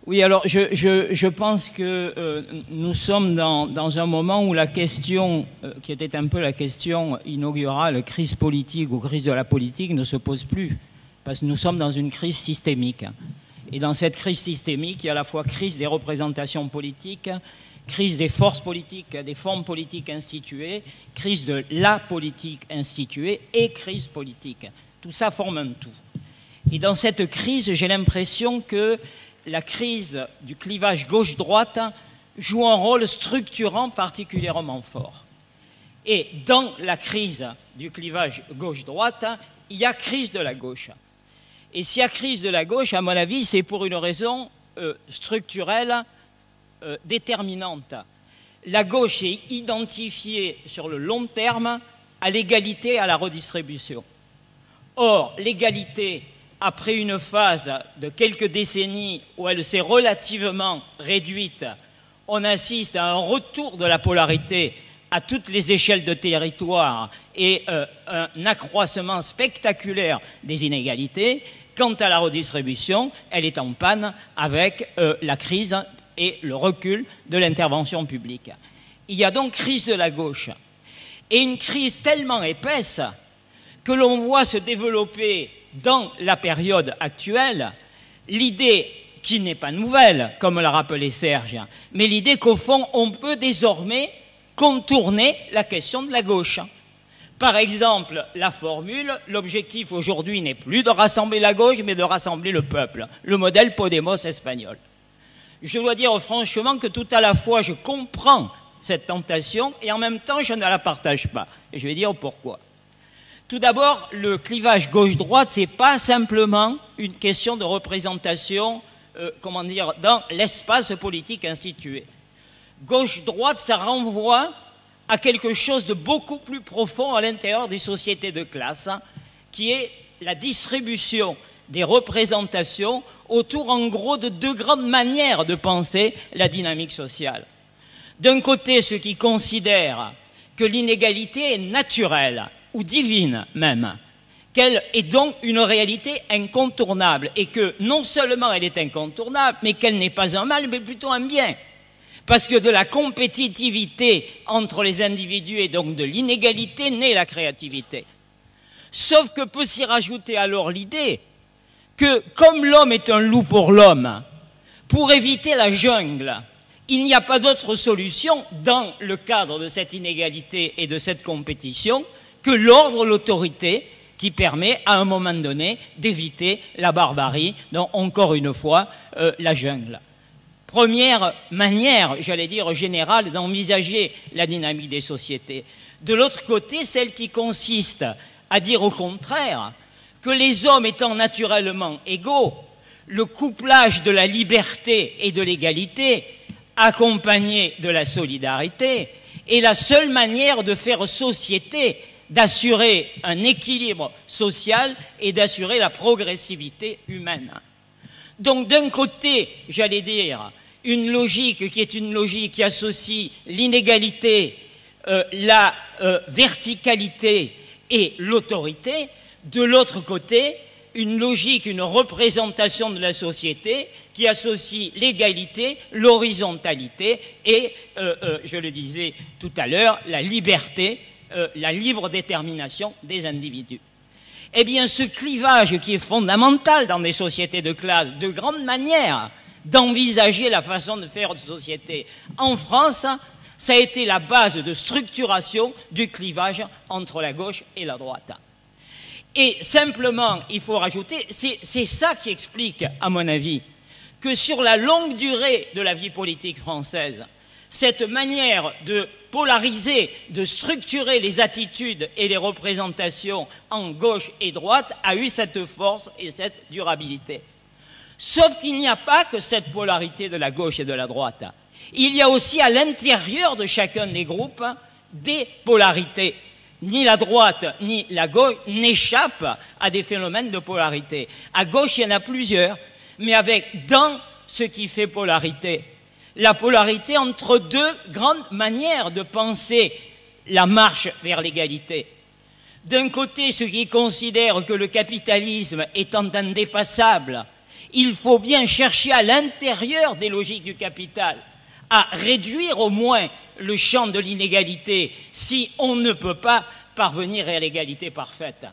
Oui, alors je pense que nous sommes dans un moment où la question, qui était un peu la question inaugurale, crise politique ou crise de la politique, ne se pose plus. Parce que nous sommes dans une crise systémique. Et dans cette crise systémique, il y a à la fois crise des représentations politiques, crise des forces politiques, des formes politiques instituées, crise de la politique instituée et crise politique. Tout ça forme un tout. Et dans cette crise, j'ai l'impression que la crise du clivage gauche-droite joue un rôle structurant particulièrement fort. Et dans la crise du clivage gauche-droite, il y a crise de la gauche. Et s'il y a crise de la gauche, à mon avis, c'est pour une raison structurelle déterminante. La gauche est identifiée sur le long terme à l'égalité et à la redistribution. Or, l'égalité, après une phase de quelques décennies où elle s'est relativement réduite, on assiste à un retour de la polarité à toutes les échelles de territoire et un accroissement spectaculaire des inégalités. Quant à la redistribution, elle est en panne avec la crise et le recul de l'intervention publique. Il y a donc crise de la gauche. Et une crise tellement épaisse que l'on voit se développer dans la période actuelle l'idée qui n'est pas nouvelle, comme l'a rappelé Serge, mais l'idée qu'au fond, on peut désormais contourner la question de la gauche. Par exemple, la formule, l'objectif aujourd'hui n'est plus de rassembler la gauche, mais de rassembler le peuple, le modèle Podemos espagnol. Je dois dire franchement que tout à la fois, je comprends cette tentation et en même temps, je ne la partage pas. Et je vais dire pourquoi. Tout d'abord, le clivage gauche-droite, ce n'est pas simplement une question de représentation, dans l'espace politique institué. Gauche-droite, ça renvoie à quelque chose de beaucoup plus profond à l'intérieur des sociétés de classe, qui est la distribution des représentations autour, en gros, de deux grandes manières de penser la dynamique sociale. D'un côté, ceux qui considèrent que l'inégalité est naturelle, ou divine même, qu'elle est donc une réalité incontournable, et que non seulement elle est incontournable, mais qu'elle n'est pas un mal, mais plutôt un bien. Parce que de la compétitivité entre les individus et donc de l'inégalité naît la créativité. Sauf que peut s'y rajouter alors l'idée que comme l'homme est un loup pour l'homme, pour éviter la jungle, il n'y a pas d'autre solution dans le cadre de cette inégalité et de cette compétition que l'ordre, l'autorité, qui permet à un moment donné d'éviter la barbarie, donc encore une fois la jungle. Première manière, j'allais dire générale, d'envisager la dynamique des sociétés. De l'autre côté, celle qui consiste à dire au contraire que les hommes étant naturellement égaux, le couplage de la liberté et de l'égalité, accompagné de la solidarité, est la seule manière de faire société, d'assurer un équilibre social et d'assurer la progressivité humaine. Donc d'un côté, j'allais dire, une logique qui est une logique qui associe l'inégalité, la verticalité et l'autorité. De l'autre côté, une logique, une représentation de la société qui associe l'égalité, l'horizontalité et, je le disais tout à l'heure, la liberté, la libre détermination des individus. Eh bien, ce clivage qui est fondamental dans des sociétés de classe, de grande manière d'envisager la façon de faire de société. En France, ça a été la base de structuration du clivage entre la gauche et la droite. Et simplement, il faut rajouter, c'est ça qui explique, à mon avis, que sur la longue durée de la vie politique française, cette manière de polariser, de structurer les attitudes et les représentations en gauche et droite a eu cette force et cette durabilité. Sauf qu'il n'y a pas que cette polarité de la gauche et de la droite. Il y a aussi à l'intérieur de chacun des groupes des polarités. Ni la droite ni la gauche n'échappent à des phénomènes de polarité. À gauche, il y en a plusieurs, mais avec dans ce qui fait polarité, la polarité entre deux grandes manières de penser la marche vers l'égalité. D'un côté, ceux qui considèrent que le capitalisme étant indépassable Il faut bien chercher à l'intérieur des logiques du capital à réduire au moins le champ de l'inégalité si on ne peut pas parvenir à l'égalité parfaite.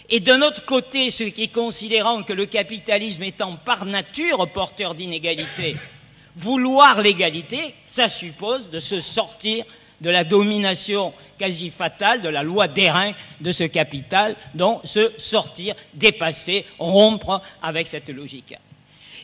Et d'un autre côté, ceux qui considérant que le capitalisme étant par nature porteur d'inégalité, vouloir l'égalité, ça suppose de se sortir de la domination quasi fatale de la loi d'airain de ce capital, donc se sortir, dépasser, rompre avec cette logique.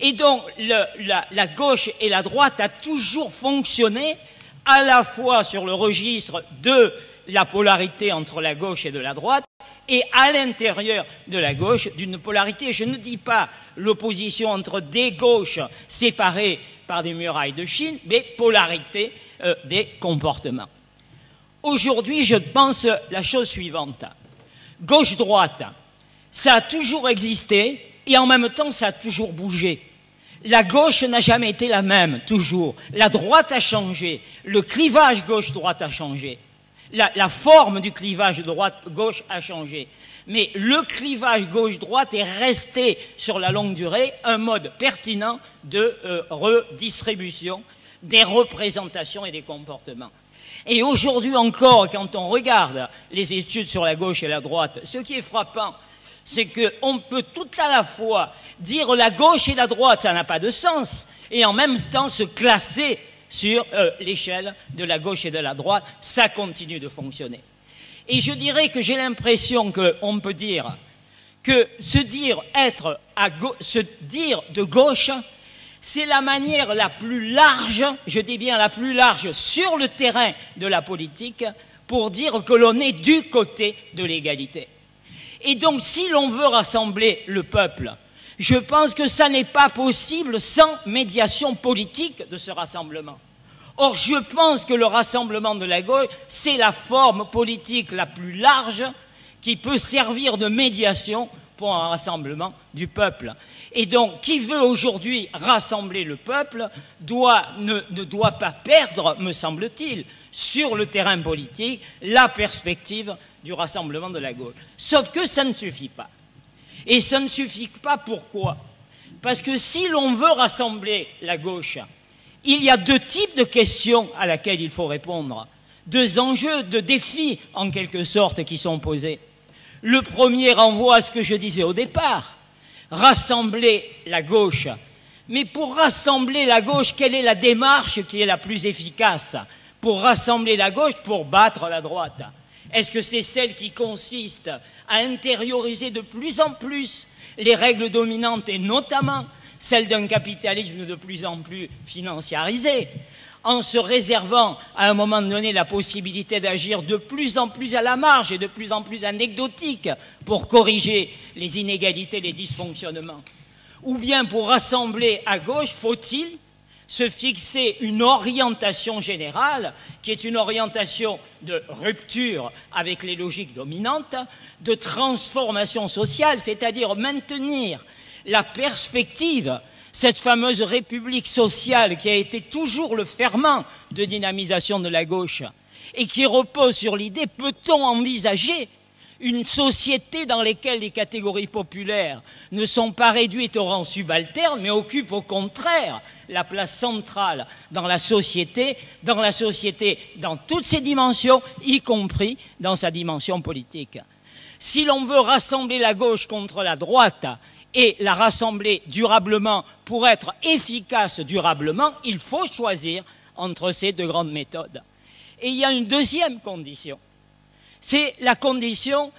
Et donc la gauche et la droite a toujours fonctionné à la fois sur le registre de la polarité entre la gauche et de la droite et à l'intérieur de la gauche d'une polarité. Je ne dis pas l'opposition entre des gauches séparées par des murailles de Chine, mais polarité des comportements. Aujourd'hui, je pense la chose suivante. Gauche-droite, ça a toujours existé et en même temps, ça a toujours bougé. La gauche n'a jamais été la même, toujours. La droite a changé. Le clivage gauche-droite a changé. La forme du clivage droite-gauche a changé. Mais le clivage gauche-droite est resté sur la longue durée un mode pertinent de redistribution des représentations et des comportements. Et aujourd'hui encore, quand on regarde les études sur la gauche et la droite, ce qui est frappant, c'est qu'on peut tout à la fois dire la gauche et la droite, ça n'a pas de sens, et en même temps se classer sur l'échelle de la gauche et de la droite, ça continue de fonctionner. Et je dirais que j'ai l'impression qu'on peut dire que se dire de gauche, c'est la manière la plus large, je dis bien la plus large, sur le terrain de la politique, pour dire que l'on est du côté de l'égalité. Et donc, si l'on veut rassembler le peuple, je pense que ça n'est pas possible sans médiation politique de ce rassemblement. Or, je pense que le rassemblement de la gauche, c'est la forme politique la plus large qui peut servir de médiation pour un rassemblement du peuple. Et donc, qui veut aujourd'hui rassembler le peuple ne doit pas perdre, me semble-t-il, sur le terrain politique, la perspective du rassemblement de la gauche. Sauf que ça ne suffit pas. Et ça ne suffit pas pourquoi? Parce que si l'on veut rassembler la gauche, il y a deux types de questions à laquelle il faut répondre, deux enjeux, deux défis en quelque sorte qui sont posés. Le premier renvoie à ce que je disais au départ, rassembler la gauche. Mais pour rassembler la gauche, quelle est la démarche qui est la plus efficace pour rassembler la gauche, pour battre la droite? Est-ce que c'est celle qui consiste à intérioriser de plus en plus les règles dominantes et notamment celles d'un capitalisme de plus en plus financiarisé, en se réservant à un moment donné la possibilité d'agir de plus en plus à la marge et de plus en plus anecdotique pour corriger les inégalités, les dysfonctionnements? Ou bien pour rassembler à gauche, faut-il se fixer une orientation générale qui est une orientation de rupture avec les logiques dominantes, de transformation sociale, c'est-à-dire maintenir la perspective, cette fameuse république sociale qui a été toujours le ferment de dynamisation de la gauche et qui repose sur l'idée, peut-on envisager une société dans laquelle les catégories populaires ne sont pas réduites au rang subalterne, mais occupent au contraire la place centrale dans la société dans toutes ses dimensions, y compris dans sa dimension politique. Si l'on veut rassembler la gauche contre la droite et la rassembler durablement pour être efficace durablement, il faut choisir entre ces deux grandes méthodes. Et il y a une deuxième condition. C'est la condition,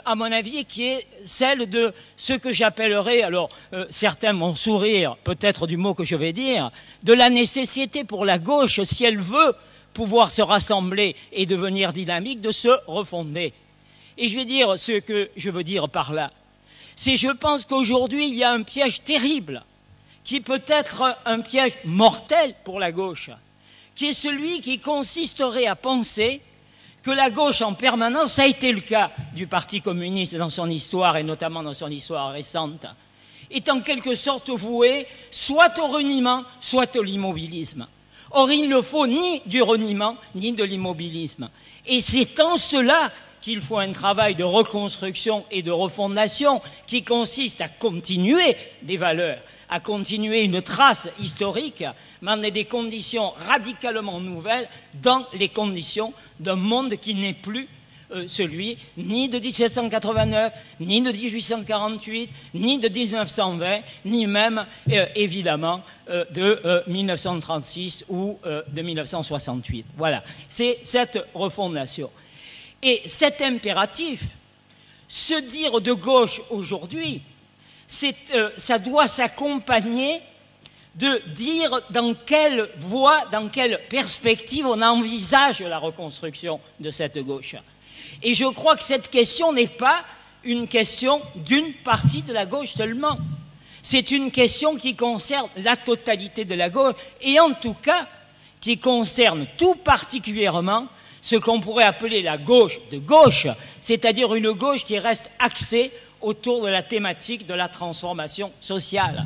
à mon avis, qui est celle de ce que j'appellerais, alors certains vont sourire peut-être du mot que je vais dire, de la nécessité pour la gauche, si elle veut pouvoir se rassembler et devenir dynamique, de se refonder. Et je vais dire ce que je veux dire par là. C'est je pense qu'aujourd'hui, il y a un piège terrible, qui peut être un piège mortel pour la gauche, qui est celui qui consisterait à penser que la gauche en permanence, ça a été le cas du Parti communiste dans son histoire et notamment dans son histoire récente, est en quelque sorte vouée soit au reniement, soit à l'immobilisme. Or, il ne faut ni du reniement, ni de l'immobilisme. Et c'est en cela qu'il faut un travail de reconstruction et de refondation qui consiste à continuer des valeurs, à continuer une trace historique, mais dans des conditions radicalement nouvelles, dans les conditions d'un monde qui n'est plus celui ni de 1789, ni de 1848, ni de 1920, ni même, évidemment, de 1936 ou de 1968. Voilà, c'est cette refondation. Et cet impératif, se dire de gauche aujourd'hui, ça doit s'accompagner de dire dans quelle voie, dans quelle perspective on envisage la reconstruction de cette gauche. Et je crois que cette question n'est pas une question d'une partie de la gauche seulement. C'est une question qui concerne la totalité de la gauche et en tout cas qui concerne tout particulièrement ce qu'on pourrait appeler la gauche de gauche, c'est-à-dire une gauche qui reste axée autour de la thématique de la transformation sociale.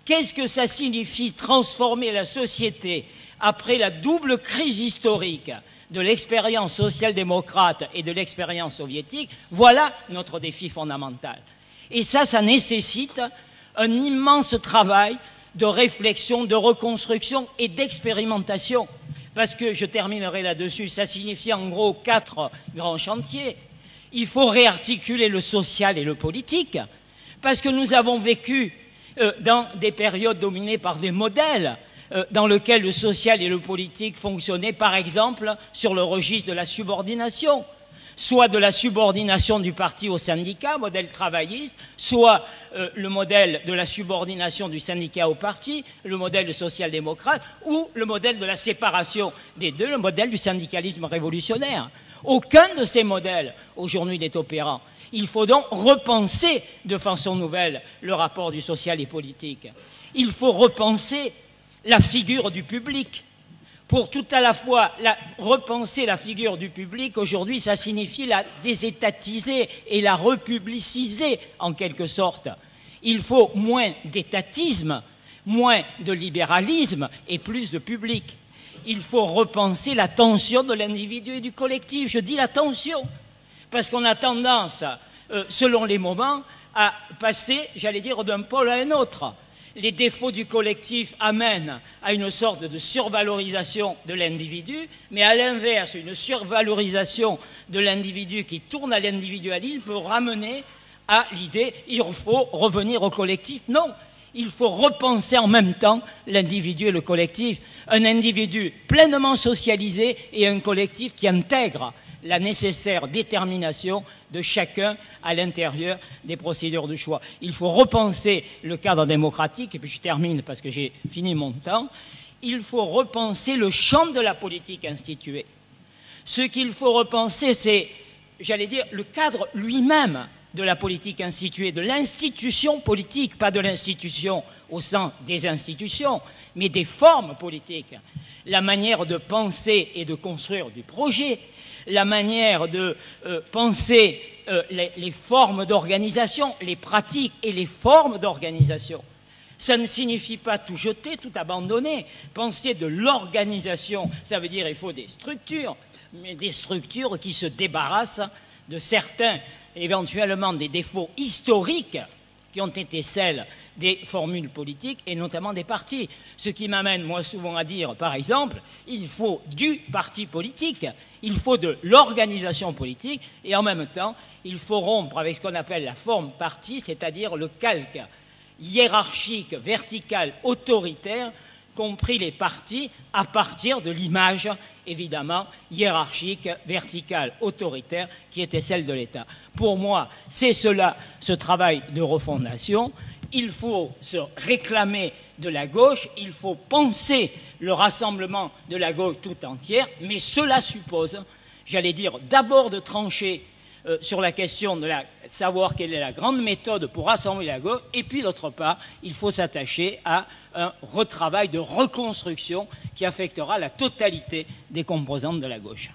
Qu'est-ce que ça signifie transformer la société après la double crise historique de l'expérience social-démocrate et de l'expérience soviétique? Voilà notre défi fondamental. Et ça nécessite un immense travail de réflexion, de reconstruction et d'expérimentation. Parce que, je terminerai là-dessus, ça signifie en gros 4 grands chantiers. Il faut réarticuler le social et le politique, parce que nous avons vécu dans des périodes dominées par des modèles dans lesquels le social et le politique fonctionnaient, par exemple, sur le registre de la subordination, soit de la subordination du parti au syndicat, modèle travailliste, soit le modèle de la subordination du syndicat au parti, le modèle social-démocrate, ou le modèle de la séparation des deux, le modèle du syndicalisme révolutionnaire. Aucun de ces modèles, aujourd'hui, n'est opérant. Il faut donc repenser de façon nouvelle le rapport du social et politique. Il faut repenser la figure du public. Pour tout à la fois repenser la figure du public, aujourd'hui, ça signifie la désétatiser et la republiciser, en quelque sorte. Il faut moins d'étatisme, moins de libéralisme et plus de public. Il faut repenser la tension de l'individu et du collectif. Je dis la tension, parce qu'on a tendance, selon les moments, à passer, j'allais dire, d'un pôle à un autre. Les défauts du collectif amènent à une sorte de survalorisation de l'individu, mais à l'inverse, une survalorisation de l'individu qui tourne à l'individualisme peut ramener à l'idée il faut revenir au collectif. Non, il faut repenser en même temps l'individu et le collectif. Un individu pleinement socialisé et un collectif qui intègre la nécessaire détermination de chacun à l'intérieur des procédures de choix. Il faut repenser le cadre démocratique, et puis je termine parce que j'ai fini mon temps. Il faut repenser le champ de la politique instituée. Ce qu'il faut repenser, c'est, j'allais dire, le cadre lui-même de la politique instituée, de l'institution politique, pas de l'institution au sein des institutions, mais des formes politiques. La manière de penser et de construire du projet, la manière de penser les formes d'organisation, les pratiques et les formes d'organisation. Ça ne signifie pas tout jeter, tout abandonner. Penser de l'organisation, ça veut dire qu'il faut des structures, mais des structures qui se débarrassent de certains, éventuellement des défauts historiques qui ont été celles des formules politiques et notamment des partis. Ce qui m'amène, moi, souvent à dire, par exemple, il faut du parti politique, il faut de l'organisation politique et en même temps, il faut rompre avec ce qu'on appelle la forme parti, c'est-à-dire le calque hiérarchique, vertical, autoritaire, compris les partis, à partir de l'image, évidemment, hiérarchique, verticale, autoritaire, qui était celle de l'État. Pour moi, c'est cela, ce travail de refondation. Il faut se réclamer de la gauche, il faut penser le rassemblement de la gauche tout entière, mais cela suppose, j'allais dire, d'abord de trancher sur la question de savoir quelle est la grande méthode pour rassembler la gauche, et puis d'autre part, il faut s'attacher à un retravail de reconstruction qui affectera la totalité des composantes de la gauche.